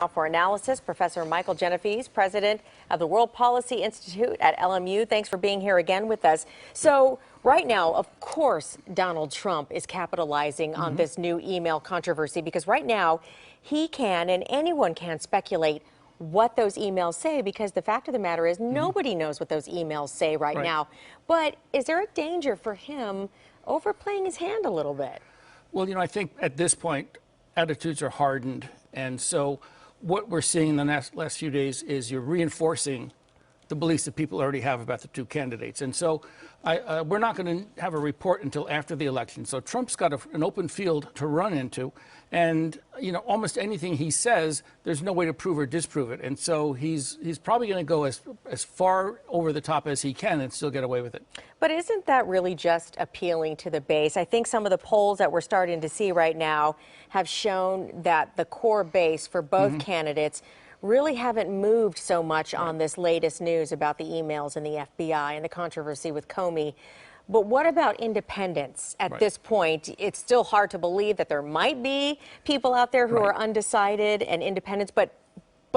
Now for analysis, Professor Michael Genovese, president of the World Policy Institute at LMU. Thanks for being here again with us. So right now, of course, Donald Trump is capitalizing on this new email controversy because right now he can and anyone can speculate what those emails say, because the fact of the matter is nobody knows what those emails say right now. But is there a danger for him overplaying his hand a little bit? Well, I think at this point, attitudes are hardened. And so what we're seeing in the last few days is you're reinforcing the beliefs that people already have about the two candidates. And so we're not going to have a report until after the election. So Trump's got an open field to run into. And, almost anything he says, there's no way to prove or disprove it. And so he's probably going to go as far over the top as he can and still get away with it. But isn't that really just appealing to the base? I think some of the polls that we're starting to see right now have shown that the core base for both candidates really haven't moved so much on this latest news about the emails and the FBI and the controversy with Comey. But what about independents at this point? It's still hard to believe that there might be people out there who are undecided and independents, but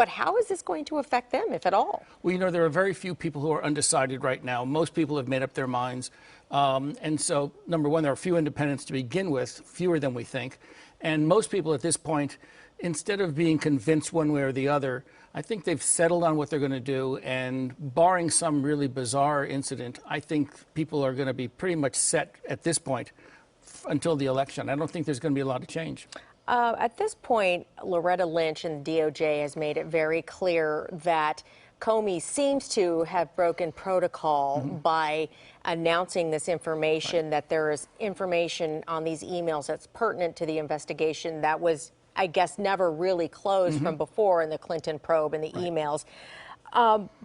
how is this going to affect them, if at all? Well, there are very few people who are undecided right now. Most people have made up their minds. And so, number one, there are few independents to begin with, fewer than we think. And most people at this point, instead of being convinced one way or the other, I think they've settled on what they're going to do. And barring some really bizarre incident, I think people are going to be pretty much set at this point until the election. I don't think there's going to be a lot of change. At this point, Loretta Lynch and the DOJ has made it very clear that Comey seems to have broken protocol by announcing this information, that there is information on these emails that's pertinent to the investigation that was, I guess, never really closed from before in the Clinton probe and the emails.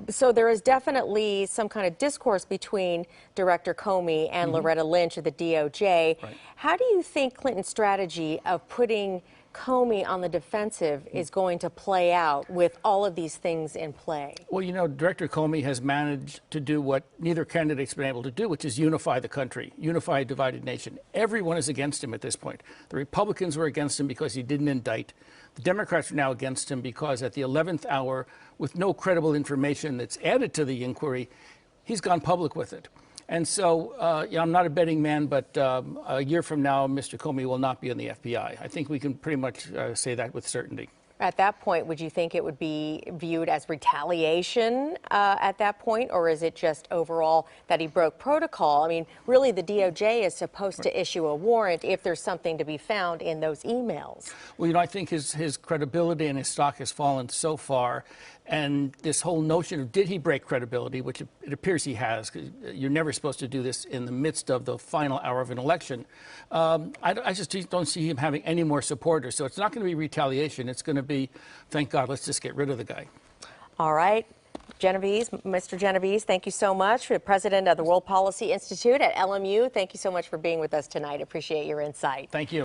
So there is definitely some kind of discourse between Director Comey and Loretta Lynch of the DOJ. How do you think Clinton's strategy of putting Comey on the defensive is going to play out with all of these things in play? Well, Director Comey has managed to do what neither candidate's been able to do, which is unify the country, unify a divided nation. Everyone is against him at this point. The Republicans were against him because he didn't indict. The Democrats are now against him because at the 11th hour, with no credible information that's added to the inquiry, he's gone public with it. And so, I'm not a betting man, but a year from now, Mr. Comey will not be in the FBI. I think we can pretty much say that with certainty. At that point, would you think it would be viewed as retaliation at that point, or is it just overall that he broke protocol? I mean, really, the DOJ is supposed to issue a warrant if there's something to be found in those emails. Well, I think his credibility and his stock has fallen so far. And this whole notion of did he break credibility, which it appears he has, because you're never supposed to do this in the midst of the final hour of an election. I just don't see him having any more supporters. So it's not going to be retaliation. It's going to be, thank God, let's just get rid of the guy. All right. Genovese, Mr. Genovese, thank you so much. You're the president of the World Policy Institute at LMU. Thank you so much for being with us tonight. Appreciate your insight. Thank you.